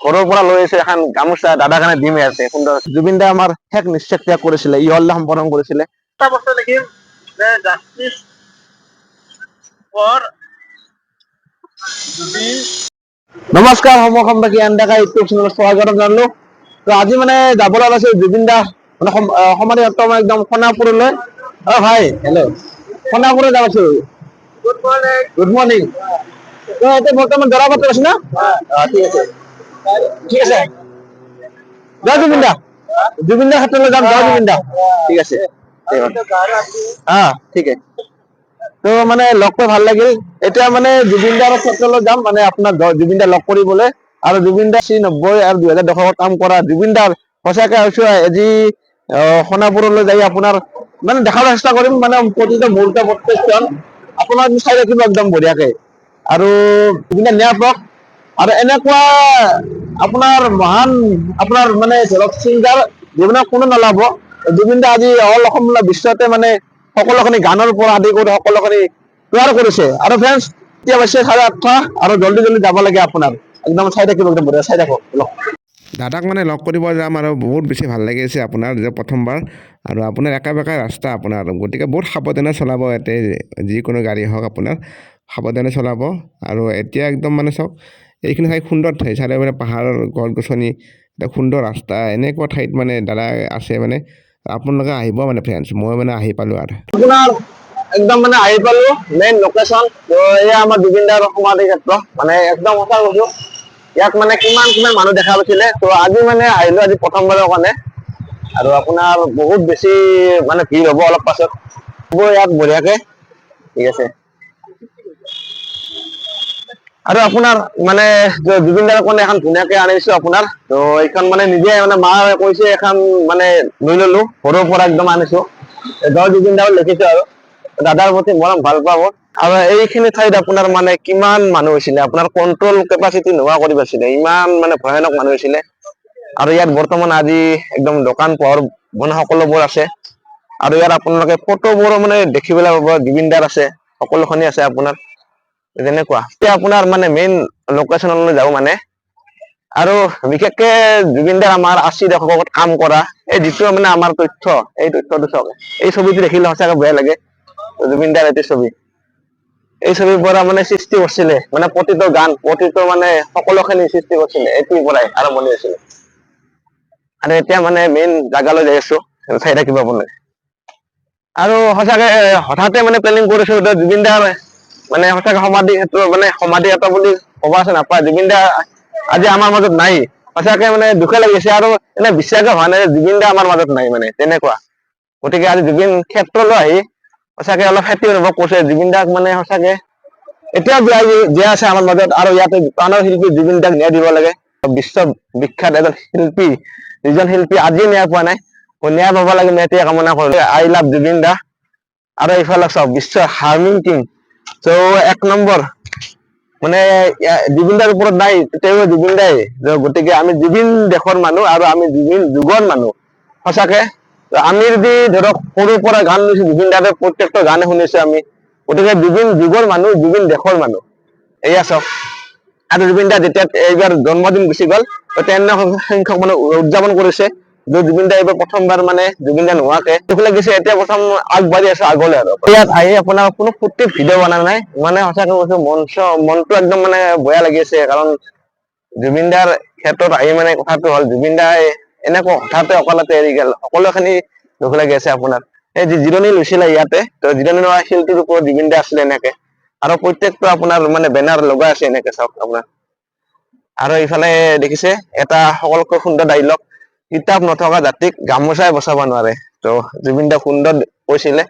ঘৰৰ পৰা লৈ আহিছে এখন গামোচা দাদাৰ কাৰণে দিমে আছে সুন্দৰ। জুবিন দা আমাৰ শেষ নিশ্চয় ত্যাগ কৰিছিলে, ইহল্লা সম্পন্ন কৰিছিলে। এটা বস্তু লিখিম যে জাষ্টিছ ফৰ জুবিন। নমস্কাৰ সমসাময়িক এনডেকা ইউটিউব চেনেলত স্বাগতম জনালো। তো আজি মানে যাবলৈ ওলাইছো জুবিন দা মানে সমাধি ক্ষেত্ৰ মানে একদম সোণাপুৰলৈ। অ ভাই হেল্ল', সোণাপুৰত যাইছো। Good morning. Good morning. তো এতিয়া বৰ্তমান দৰাপাত্ৰ আছে না? ঠিক আছে ঠিক আছে। জয় জুবিন দা। জুবিন দাৰ ক্ষেত্ৰলৈ যাম। জয় জুবিন দা। ঠিক আছে ঠিক আছে। তো মানে লগ পাই ভাল লাগিল। এতিয়া মানে জুবিন দাৰ ক্ষেত্ৰলৈ যাম, মানে আপোনাৰ জুবিন দা লগ কৰিবলৈ। আৰু জুবিন দা 90 আৰু 2000 দশকত কাম কৰা জুবিন দাৰ সঁচাকে হৈছো আজি সোণাপুৰলৈ যাই আপোনাৰ মানে দেখাবলৈ চেষ্টা কৰিম, মানে প্ৰতিটো মুহূৰ্ত প্ৰত্যেকজন আপোনাৰ চাই ৰাখিব একদম বঢ়িয়াকে। আৰু জুবিন দা ন্যায় পাওক। আৰু এনেকুৱা আপোনাৰ মহান আপোনাৰ মানে ধৰক ছিংগাৰ জীৱনত কোনো নলাব। জুবিন দা আজি অল অসম বিশ্বতে মানে সকলোখিনি গানৰ পৰা আদি কৰি সকলোখিনি তৈয়াৰ কৰিছে। আৰু ফ্ৰেণ্ডছ এতিয়া হৈছে 8:30 আৰু জল্দি জল্দি যাব লাগে আপোনাৰ। একদম চাই থাকিব, একদম বঢ়িয়া চাই থাকক। দাদাক মানে লগ কৰিব যাম আৰু বহুত বেছি ভাল লাগিছে আপোনাৰ যে প্ৰথমবাৰ। আৰু আপোনাৰ একা বেকা ৰাস্তা আপোনাৰ, গতিকে বহুত সাৱধানে চলাব ইয়াতে যিকোনো গাড়ী হওক আপোনাৰ সাৱধানে চলাব। আৰু এতিয়া একদম মানে চাওক এইখিনি ঠাই সুন্দৰ ঠাই, চাৰিওফালে পাহাৰৰ গছ গছনি, এটা সুন্দৰ ৰাস্তা, এনেকুৱা ঠাইত মানে দাদা আছে মানে আপোনালোকে আহিব মানে ফ্ৰেণ্ডছ। মই মানে আহি পালোঁ আৰু আপোনাৰ একদম মানে আহি পালো মেইন লোকেশ্যন। তো এয়া আমাৰ জুবিন দাৰ সমাধি ক্ষেত্ৰ, মানে একদম সঁচা কৈছো ইয়াত মানে কিমান কিমান মানুহ দেখা পাইছিলে। তো আজি মানে আহিলো আজি প্ৰথমবাৰৰ কাৰণে। আৰু আপোনাৰ বহুত বেছি মানে ভিৰ হ'ব অলপ পাছত, ইয়াত বঢ়িয়াকে। ঠিক আছে। আৰু আপোনাৰ মানে জুবিন দাৰ কাৰণে এখন ধুনীয়াকে আনিছো আপোনাৰ। তো এইখন মানে নিজে মানে মা কৈছে এখন মানে লৈ ললো, ঘৰৰ পৰা একদম আনিছো। জয় জুবিন দা লিখিছো আৰু দাদাৰ প্ৰতি মৰম ভাল পাব। আৰু এইখিনি ঠাইত আপোনাৰ মানে কিমান মানুহ হৈছিলে, আপোনাৰ কন্ট্ৰল কেপাচিটি নোহোৱা কৰি পাইছিলে, ইমান মানে ভয়ানক মানুহ হৈছিলে। আৰু ইয়াত বৰ্তমান আজি একদম দোকান পোহৰ বনা সকলোবোৰ আছে। আৰু ইয়াত আপোনালোকে ফটোবোৰো মানে দেখিবলৈ পাব, জুবিন দাৰ আছে সকলোখিনি আছে আপোনাৰ যেনেকুৱা। এতিয়া আপোনাৰ মানে মেইন লোকেশ্যনলৈ যাওঁ মানে। আৰু বিশেষকে জুবিন দাৰ আমাৰ 80 দশকত কাম কৰা এই যিটো মানে আমাৰ তথ্য, এই তথ্যটো চাওক। এই ছবিটো দেখিলে সঁচাকে বেয়া লাগে। জুবিন দাৰ এটি ছবি, এই ছবিৰ পৰা মানে সৃষ্টি কৰিছিলে, মানে প্ৰতিটো গান প্ৰতিটো মানে সকলোখিনি সৃষ্টি কৰিছিলে এইটোৰ পৰাই আৰম্ভণি হৈছিলে। আৰু এতিয়া মানে মেইন জাগালৈ যাই আছো, চাই থাকিব আপোনালোকে। আৰু সঁচাকে হঠাতে মানে প্লেনিং কৰিছো জুবিন দাৰ মানে সঁচাকে সমাধি ক্ষেত্ৰ মানে সমাধি এটা বুলি ক'ব আছে নাপায়। জুবিন দা আজি আমাৰ মাজত নাই, সঁচাকে মানে দুখে লাগিছে। আৰু এনে বিশ্বাসে হোৱা নাই যে জুবিন দা আমাৰ মাজত নাই, মানে তেনেকুৱা। গতিকে আজি জুবিন ক্ষেত্ৰলৈ আহি সঁচাকে অলপ হেপী অনুভৱ কৰিছে। জুবিন দাক মানে সঁচাকে এতিয়াও জীয়াই আছে আমাৰ মাজত। আৰু ইয়াতে প্ৰাণৰ শিল্পী জুবিন দাক ন্যায় দিব লাগে। বিশ্ব বিখ্যাত এজন শিল্পী, যিজন শিল্পী আজিও ন্যায় পোৱা নাই, ন্যায় পাব লাগে মই এতিয়াই কামনা কৰিলো। আই লাভ জুবিন দা। আৰু এইফালে চাওক বিশ্বৰ হাৰ্মিং কিং। ত' 1 নম্বৰ মানে জুবিন দাৰ ওপৰত নাই, তেওঁ জুবিন দাই। গতিকে আমি জুবিন দেশৰ মানুহ আৰু আমি জুবিন যুগৰ মানুহ সঁচাকে। আমি যদি ধৰক সৰুৰ পৰা গান লৈছো জুবিন দাৰ প্ৰত্যেকটো গানে শুনিছো আমি, গতিকে জুবিন যুগৰ মানুহ, জুবিন দেশৰ মানুহ। এয়া চাওক। আৰু জুবিন দা যেতিয়া এইবাৰ জন্মদিন গুচি গ'ল, তেনে সংখ্যক মানে উদযাপন কৰিছে। জুবিন দা এইবাৰ প্ৰথমবাৰ মানে জুবিন দা নোহোৱাকে দুখ লাগিছে। এতিয়া প্ৰথম আগবাঢ়ি আছো আগলৈ। আৰু ইয়াত আহি আপোনাৰ কোনো ফূৰ্তিৰ ভিডিঅ' বনা নাই, মানে সঁচাকে কৈছো মনটো একদম মানে বেয়া লাগি আছে। কাৰণ জুবিন দাৰ ক্ষেত্ৰত আহি মানে কথাটো হ'ল জুবিন দাই এনেকুৱা হঠাতে অকালতে এৰি গ'ল, সকলোখিনি দুখ লাগি আছে আপোনাৰ। এই যি জিৰণি লৈছিলে ইয়াতে, তো জিৰণি লোৱা শিলটোৰ ওপৰত জুবিন দা আছিলে এনেকে। আৰু প্ৰত্যেকটো আপোনাৰ মানে বেনাৰ লগাই আছে এনেকে চাওক আপোনাৰ। আৰু এইফালে দেখিছে এটা সকলোতকৈ সুন্দৰ ডাইলগ, কিতাপ নথকা জাতিক গামোচাই বচাব নোৱাৰে। তো জুবিন দা সুন্দৰ কৈছিলে।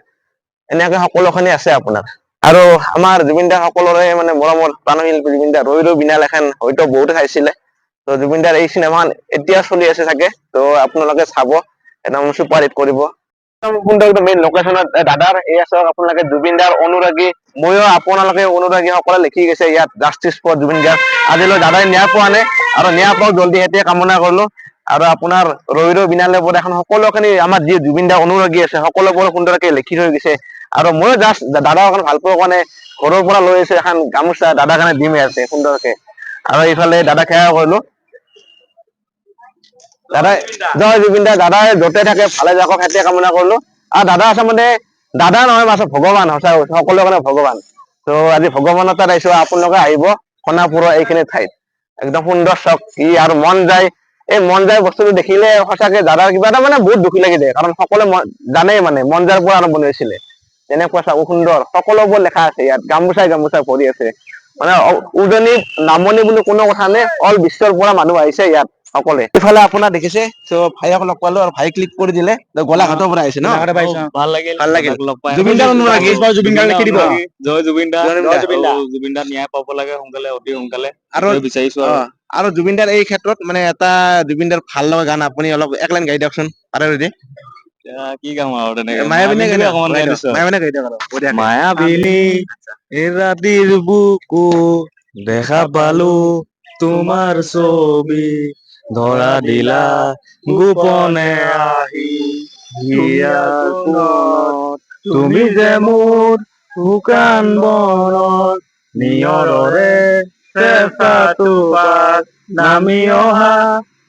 এনেকে সকলোখিনি আছে আপোনাৰ। আৰু আমাৰ জুবিন দা সকলোৰে মানে মৰমৰ প্ৰাণৰ শিল্পী জুবিন দা। ৰৈ ৰৈ বিনালে খান হয়তো বহুতে চাইছিলে। তো জুবিন দাৰ এই চিনেমাখন এতিয়া চলি আছে চাগে, তো আপোনালোকে চাব, একদম চুপাৰ হিট কৰিব। মেইন লোকেশ্যনত দাদাৰ এয়া চাওক আপোনালোকে জুবিন দাৰ অনুৰাগী, ময়ো আপোনালোকে অনুৰাগী সকলে লিখি গৈছে ইয়াত জাষ্টিছ ফৰ জুবিন গাৰ্গ। আজিলৈ দাদাই ন্যায় পোৱা নাই, আৰু ন্যায় পাওক জল্দি, সেইটোৱে কামনা কৰিলো। আৰু আপোনাৰ ৰৈ ৰৈ বিনালে বোৰ এখন সকলোখিনি আমাৰ যি জুবিন দাৰ অনুৰাগী আছে সকলোবোৰ সুন্দৰকে লিখি থৈ গৈছে। আৰু ময়ো জাষ্ট দাদাৰ অকণ ভাল পোৱাৰ কাৰণে ঘৰৰ পৰা লৈ আহিছো এখন গামোচা, দাদাৰ কাৰণে দিমে আছে সুন্দৰকে। আৰু এইফালে দাদাক সেৱা কৰিলো। দাদাই জয় জুবিন দা দাদাই য'তে থাকে ভালে থাকক সেইটোৱে কামনা কৰিলো আৰু দাদা আচলতে দাদা নহয় মাত্ৰ ভগৱান সঁচা কৈছো সকলোৰে কাৰণে ভগৱান তো আজি ভগৱানৰ তাত আহিছো আপোনালোকে আহিব সোণাপুৰৰ এইখিনি ঠাইত একদম সুন্দৰ চক ই আৰু মন যায় এই মন যায় বস্তুটো দেখিলে সঁচাকে দাদাৰ কিবা এটা মানে বহুত দুখ লাগি যায় কাৰণ সকলোৱে জানেই মানে মন যাৰ পৰা আৰম্ভণি হৈছিলে তেনেকুৱা চাব সুন্দৰ সকলোবোৰ লেখা আছে ইয়াত গামোচাই গামোচা ভৰি আছে মানে উজনিত নামনি বুলি কোনো কথা নাই অল বিশ্বৰ পৰা মানুহ আহিছে ইয়াত সকলোৱে ইফালে আপোনাৰ দেখিছে ত ভাইক লগ পালো আৰু ভাই ক্লিক কৰি দিলে গোলাঘাটৰ পৰা আহিছে ন ভাল লাগিল ভাল লাগিল লগ পাই জুবিন দা কোনটো লাগি জুবিন দা লিখি দিব জয় জুবিন দা জয় জুবিন দা। জুবিন দা ন্যায় পাব লাগে সোনকালে অতি সোনকালে আৰু সেইটোৱে বিচাৰিছো আৰু জুবিন দাৰ এই ক্ষেত্ৰত মানে এটা জুবিন দাৰ ভাল লগা গান আপুনি অলপ এক লাইন গাই দিয়কচোন পাৰে যদি কি গাম আৰু তেনেকে মায়াবিনী গাই দিয়ক অকমান গাই দিছো মায়াবিনী গাই দিয়ক আৰু বঢ়িয়াকে মায়াবিনী এই ৰাতিৰ বুকু দেখা পালো তোমাৰ ছবি ধৰা দিলা গোপনে আহি হিয়াৰ কোণত তুমি যে মোৰ শুকান বনত নিয়ৰৰে চেঁচাটো পাত নামি অহা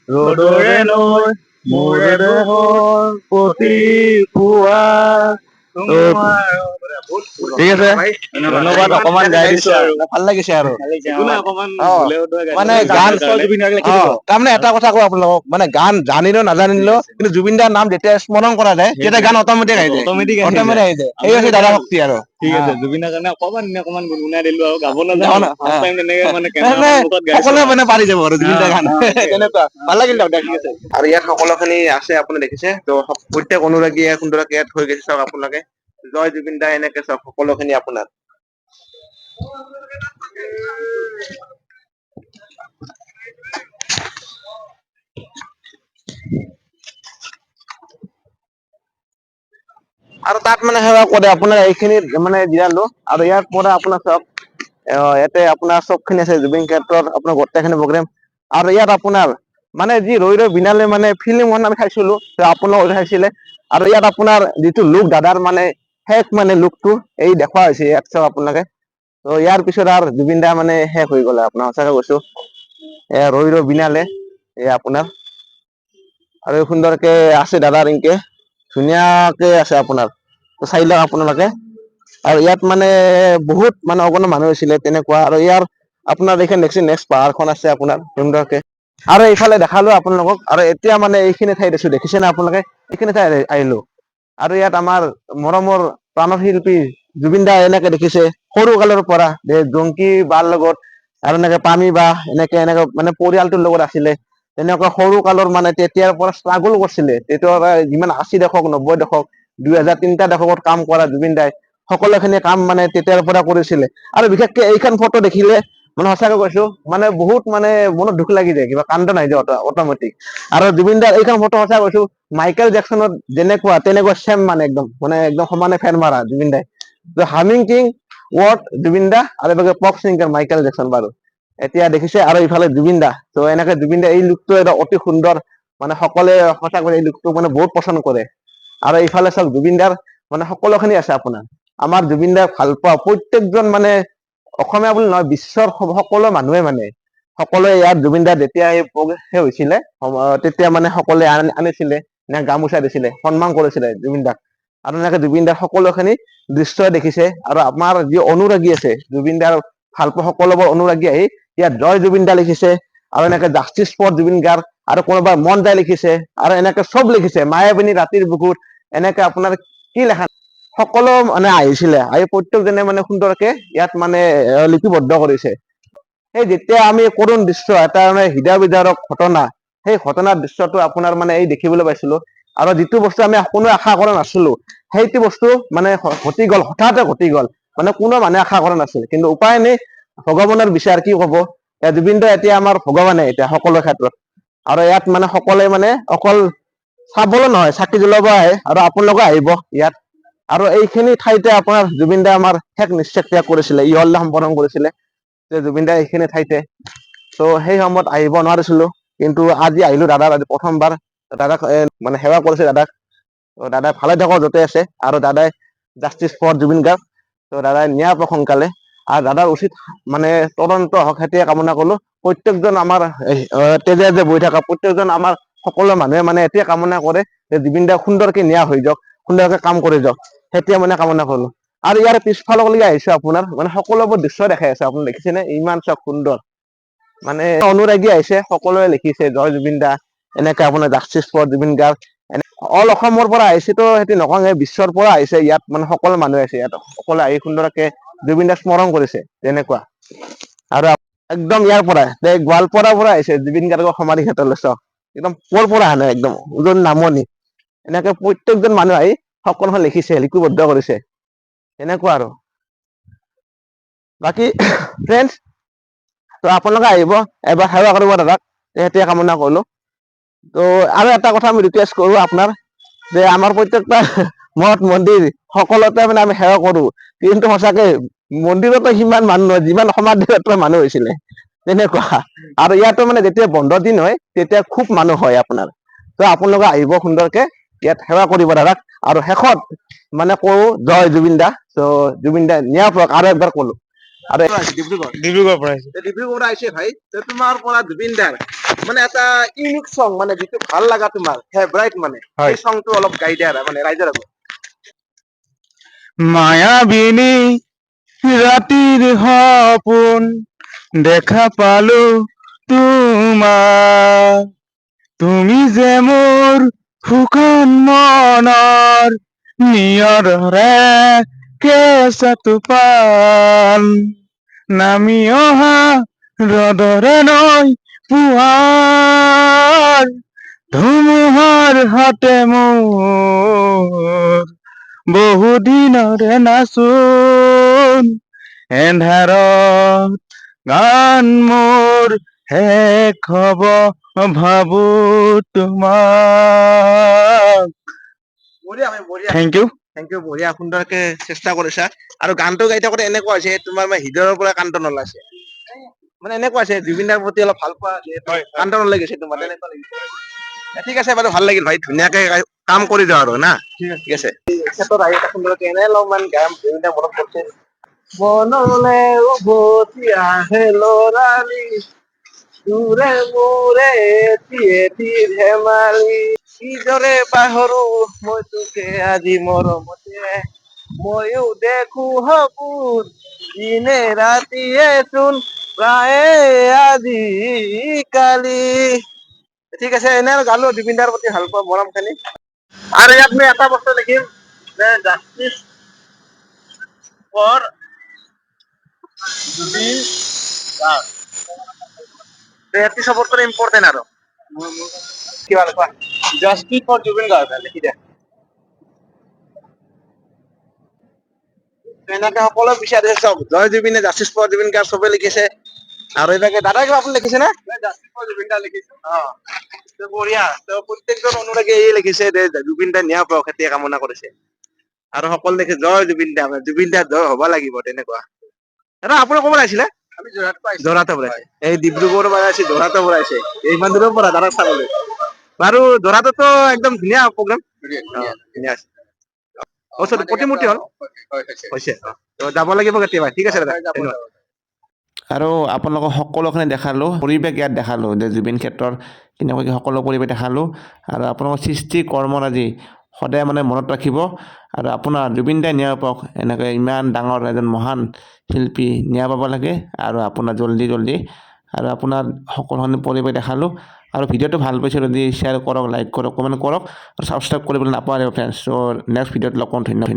ৰ'দৰে নৈ মোৰ দেহৰ প্ৰতি পুৱা ঠিক আছে ধন্যবাদ অকমান গাই দিছো আৰু ভাল লাগিছে আৰু অকমান অ মানে গান তাৰমানে এটা কথা কওঁ আপোনালোকক মানে গান জানিলেও নাজানিলেও কিন্তু জুবিন দাৰ নাম যেতিয়া স্মৰণ কৰা যায় তেতিয়া গান অটমেটিক আহি যায় অটমেটিক আহি যায় এই হৈছে দাদা শক্তি আৰু ঠিক আছে জুবিনৰ কাৰণে অকমান গুণগুণাই দিলো আৰু গাব গাব নাজানো না- ফাৰ্ষ্ট টাইম তেনেকে মানে মানে কেমেৰাৰ মুখত গাইছো সকলোৱে মানে পাৰি যাব আৰু জুবিন দাৰ গান তেনেকুৱা ভাল লাগিল দিয়ক ঠিক আছে আৰু আৰু ইয়াত সকলোখিনি আছে আপুনি দেখিছে তো প্ৰত্যেক অনুৰাগীয়ে সুন্দৰকে ইয়াত হৈ গৈছে চাওক আপোনালোকে জয় জুবিন দা এনেকে চাওক সকলোখিনি আপোনাৰ আৰু তাত মানে সেৱা কৰে আপোনাৰ এইখিনি মানে দিয়ালো আৰু ইয়াৰ পৰা আপোনাৰ চাওক ইয়াতে আপোনাৰ চবখিনি আছে জুবিন ক্ষেত্ৰত আপোনাৰ গোটেইখিনি প্ৰগ্ৰেম আৰু ইয়াত আপোনাৰ মানে যি ৰৈ ৰৈ বিনালে মানে ফিল্মখন আমি চাইছিলো আপোনালোকে চাইছিলে আৰু ইয়াত আপোনাৰ যিটো লুক দাদাৰ মানে শেষ মানে লুকটো এই দেখুওৱা হৈছে ইয়াত চাওক আপোনালোকে তো ইয়াৰ পিছত আৰু জুবিন দা মানে শেষ হৈ গ'লে আপোনাৰ সঁচাকে কৈছো ৰৈ ৰৈ বিনালে আপোনাৰ আৰু সুন্দৰকে আছে দাদাৰ ইনকে ধুনীয়াকে আছে আপোনাৰ চাই লওক আপোনালোকে আৰু ইয়াত মানে বহুত মানে অগণন মানুহ হৈছিলে তেনেকুৱা আৰু ইয়াৰ আপোনাৰ এইখন নেক্সট পাহাৰখন আছে আপোনাৰ সুন্দৰকে আৰু এইফালে দেখালো আপোনালোকক আৰু এতিয়া মানে এইখিনি ঠাইত আছো দেখিছে নে আপোনালোকে এইখিনি ঠাইত আহিলো আৰু ইয়াত আমাৰ মৰমৰ প্ৰাণৰ শিল্পী জুবিন দা এনেকে দেখিছে সৰু কালৰ পৰা জংকী বাৰ লগত আৰু এনেকে পামী বা এনেকে মানে পৰিয়ালটোৰ লগত আছিলে তেনেকুৱা সৰু কালৰ মানে তেতিয়াৰ পৰা ষ্ট্ৰাগল কৰিছিলে তেতিয়াৰ যিমান 80 দশক 90 দশক 2000 তিনিটা দশকত কাম কৰা জুবিন দাই সকলোখিনি কাম মানে তেতিয়াৰ পৰা কৰিছিলে আৰু বিশেষকে এইখন ফটো দেখিলে মানে সঁচাকে কৈছো মানে বহুত মানে মনত দুখ লাগি যায় কিবা কান্দন আহি যায় অটমেটিক আৰু জুবিন দাৰ এইখন ফটো সঁচা কৈছো মাইকেল জেকচনত যেনেকুৱা তেনেকুৱা চেম মানে একদম সমানে ফেন মাৰা জুবিন দাই হামিং কিং ৱৰ্ড জুবিন দা আৰু এবাৰ পপ চিংগাৰ মাইকেল জেকচন বাৰু এতিয়া দেখিছে আৰু ইফালে জুবিন দা তো এনেকে জুবিন দা এই লুকটো এটা অতি সুন্দৰ মানে সকলোৱে সঁচা কৰি এই লুকটো মানে বহুত পচন্দ কৰে আৰু ইফালে চাওক জুবিন দাৰ মানে সকলোখিনি আছে আপোনাৰ আমাৰ জুবিন দাৰ ভাল পোৱা প্ৰত্যেকজন মানে অসমীয়া বুলি নহয় বিশ্বৰ সকলো মানুহে মানে সকলোৱে ইয়াত জুবিন দাৰ যেতিয়া এই হৈছিলে তেতিয়া মানে সকলোৱে আনিছিলে গামোচা দিছিলে সন্মান কৰিছিলে জুবিন দাক আৰু এনেকে জুবিন দাৰ সকলোখিনি দৃশ্য দেখিছে আৰু আমাৰ যি অনুৰাগী আছে জুবিন দাৰ ভাল পোৱা সকলোবোৰ অনুৰাগী আহি ইয়াত জয় জুবিন দা লিখিছে আৰু এনেকে জাষ্টিছ ফৰ জুবিন গাৰ্গ আৰু কোনোবাই মন যায় লিখিছে আৰু এনেকে চব লিখিছে মায়াবিনী ৰাতিৰ বুকুত এনেকে আপোনাৰ কি লেখা সকলো মানে আহিছিলে আহি প্ৰত্যেকজনে মানে সুন্দৰকে ইয়াত মানে লিপিবদ্ধ কৰিছে সেই যেতিয়া আমি কৰুণ দৃশ্য এটা মানে হৃদয় বিদাৰক ঘটনা সেই ঘটনাৰ দৃশ্যটো আপোনাৰ মানে এই দেখিবলৈ পাইছিলো আৰু যিটো বস্তু আমি কোনো আশা কৰা নাছিলো সেইটো বস্তু মানে ঘটি গ'ল হঠাতে ঘটি গ'ল মানে কোনো মানুহে আশা কৰা নাছিল কিন্তু উপায় নাই ভগৱানৰ বিচাৰ কি কব জুবিন দা এতিয়া আমাৰ ভগৱানে এতিয়া সকলো ক্ষেত্ৰত আৰু ইয়াত মানে সকলোৱে মানে অকল চাবলৈ নহয় চাকি জ্বলাব আহে আৰু আপোনালোকে আহিব ইয়াত আৰু এইখিনি ঠাইতে আপোনাৰ জুবিন দা আমাৰ শেষ নিশ্চয় ত্যাগ কৰিছিলে ইহল্লা সম্পাদন কৰিছিলে যে জুবিন দা এইখিনি ঠাইতে তো সেই সময়ত আহিব নোৱাৰিছিলো কিন্তু আজি আহিলো দাদাৰ আজি প্ৰথমবাৰ দাদাক মানে সেৱা কৰিছে দাদাক দাদাই ভালে থাকক য'তে আছে আৰু দাদাই জাষ্টিছ ফৰ জুবিন গাৰ্গ তো দাদাই ন্যায় পাওক সোনকালে আৰু দাদাৰ উচিত মানে তদন্ত হওক সেইটোৱে কামনা কৰিলো প্ৰত্যেকজন আমাৰ তেজে বহি থকা প্ৰত্যেকজন আমাৰ সকলো মানুহে মানে এতিয়াই কামনা কৰে যে জুবিন দাক সুন্দৰকে নিয়া হৈ যাওক, সুন্দৰকে কাম কৰি যাওক, সেইটোৱে মানে কামনা কৰো। আৰু ইয়াৰ পিছফালক আহিছো আপোনাৰ মানে সকলোবোৰ দৃশ্য দেখাই আছে, আপুনি দেখিছেনে ইমান চব সুন্দৰ, মানে অনুৰাগী আহিছে, সকলোৱে লিখিছে জয় জুবিন দা, এনেকে আপোনাৰ justice for Zubeen Garg, all অসমৰ পৰা আহিছে তো সেইটো নকওঁগে, বিশ্বৰ পৰা আহিছে ইয়াত, মানে সকলো মানুহ আহিছে ইয়াত, সকলোৱে আহি সুন্দৰকে জুবিন দাক স্মৰণ কৰিছে তেনেকুৱা। আৰু একদম ইয়াৰ পৰা গোৱালপাৰাৰ পৰা আহিছে জুবিন গাৰ্গৰ সমাধি ক্ষেত্ৰলৈ, চাওক একদম ক'ৰ পৰা আহে একদম উজনি নামনি, এনেকে প্ৰত্যেকজন মানুহ আহি সকলোখন লিখিছে, লিপিবদ্ধ কৰিছে এনেকুৱা আৰু। বাকী ফ্ৰেণ্ডছ, তো আপোনালোকে আহিব এবাৰ সেৱা কৰিব দাদাক, সেইটোৱে কামনা কৰিলো। তো আৰু এটা কথা আমি ৰিকুৱেষ্ট কৰো আপোনাৰ, যে আমাৰ প্ৰত্যেকটা মঠ মন্দিৰ সকলোতে মানে আমি সেৱা কৰো, কিন্তু সঁচাকে মন্দিৰতো সিমান মানুহ নহয় যিমান সমাধিত মানুহ হৈছিলে তেনেকুৱা। আৰু ইয়াতো মানে যেতিয়া বন্ধ দিন হয় তেতিয়া খুব মানুহ হয় আপোনাৰ। তো আপোনালোকে আহিব সুন্দৰকে ইয়াত সেৱা কৰিব দাদাক, আৰু শেষত মানে কওঁ জয় জুবিন দা। তো জুবিন দা নিয়াৰ পৰা আৰু একবাৰ কলো। আৰু ডিব্ৰুগড়ৰ পৰা আহিছো। ডিব্ৰুগড় আহিছে ভাই, তোমাৰ পৰা জুবিন দাৰ মানে এটা ইউনিক চং, মানে যিটো ভাল লগা তোমাৰ ফেভৰাইট, মানে সেই চংটো অলপ গাই দিয়া মানে ৰাইজৰ আগত। মায়াবিনী ৰাতিৰ সপোন দেখা পালো তোমাক, তুমি যে মোৰ শুকান মনৰ নিয়ৰৰে কেঁচা টোপাল, নামি অহা ৰ'দৰে নৈ পুৱাৰ, ধুমুহাৰ হাতে মোৰ বহুদিনৰে নাচোন, এন্ধাৰত গান মোৰ শেষ হব ভাবো তোমাক। বঢ়িয়া ভাই বঢ়িয়া, থেংক ইউ। থেংক ইউ, বঢ়িয়া সুন্দৰকে চেষ্টা কৰিছা। আৰু গানটো গাই থাকোতে এনেকুৱা হৈছে তোমাৰ মানে হৃদয়ৰ পৰা কান্ত নলাইছে, মানে এনেকুৱা হৈছে জুবিন দাৰ প্ৰতি অলপ ভাল পোৱা যিহেতু কান্ত নলাই গৈছে তোমাৰ, তেনেকুৱা লাগিছে। ঠিক আছে বাৰু, ভাল লাগিল ভাই, ধুনীয়াকে কাম কৰি যাওঁ আৰু না, ঠিক আছে। ক্ষেত্ৰত আহি সুন্দৰকে এনে অলপমান গাম, জুবিন দা মনত পৰিছে, মনলে উভতি আহে লৰালি, দূৰে মোৰে এটি এটি ধেমালি, কিদৰে পাহৰো মই তোকে আজি মৰমতে, ময়ো দেখো সপোন দিনে ৰাতিয়ে চোন প্ৰায়ে আজিকালি। ঠিক আছে, এনে গালো জুবিন দাৰ প্ৰতি ভাল পোৱা মৰম খিনি। আৰু ইয়াত মই এটা বস্তু লিখিম যে জাষ্টিছ ফৰ জুবিন গাৰ্গ, সেইটো চবতকৈ ইম্পৰ্টেণ্ট আৰু কিবা কোৱা, জাষ্টিছ ফৰ জুবিন গাৰ্গ লিখি দিয়া। এনেকে সকলো বিচাৰিছে, চব জয় জুবিনে, জাষ্টিছ ফৰ জুবিন গাৰ্গ চবে লিখিছে। আৰু এইভাগে দাদা কিবা আপুনি লিখিছে নে? জাষ্টিছ ফৰ জুবিন দা লিখিছো। বঢ়িয়া, প্ৰত্যেকজন অনুৰাগী এই লিখিছে যে জুবিন দা নিয়া পাওক, সেইটোৱে কামনা কৰিছে। আৰু সকলো লিখে জয় জুবিন দা, জুবিন দা জয় হব লাগিব তেনেকুৱা। দাদা আপুনি ক'ৰ পৰা আহিছিলে? আমি যোৰহাটৰ পৰা। এই ডিব্ৰুগড়ৰ পৰা আহিছে, যোৰহাটৰ পৰা আহিছে, ইমান দূৰৰ পৰা দাদাক চাবলৈ। বাৰু যোৰহাটতো একদম ধুনীয়া প্ৰগ্ৰাম, ধুনীয়া আছে। প্ৰতিমূৰ্তি হল হৈছে, যাব লাগিব কেতিয়াবা। ঠিক আছে দাদা, ধন্যবাদ। আৰু আপোনালোকক সকলোখিনি দেখালোঁ, পৰিৱেশ ইয়াত দেখালোঁ যে জুবিন ক্ষেত্ৰৰ কেনেকুৱাকৈ সকলো পৰিৱেশ দেখালোঁ। আৰু আপোনালোকৰ সৃষ্টি কৰ্মৰাজি সদায় মানে মনত ৰাখিব। আৰু আপোনাৰ জুবিন দাই ন্যায় পাওক, এনেকৈ ইমান ডাঙৰ এজন মহান শিল্পী ন্যায় পাব লাগে। আৰু আপোনাৰ জল্দি আৰু আপোনাৰ সকলোখিনি পৰিৱেশ দেখালোঁ। আৰু ভিডিঅ'টো ভাল পাইছে যদি শ্বেয়াৰ কৰক, লাইক কৰক, কমেণ্ট কৰক, আৰু ছাবস্ক্ৰাইব কৰিবলৈ নাপাহৰিব ফ্ৰেণ্ডছ। চ' নেক্সট ভিডিঅ'ত লগ পাম, ধন্যবাদ।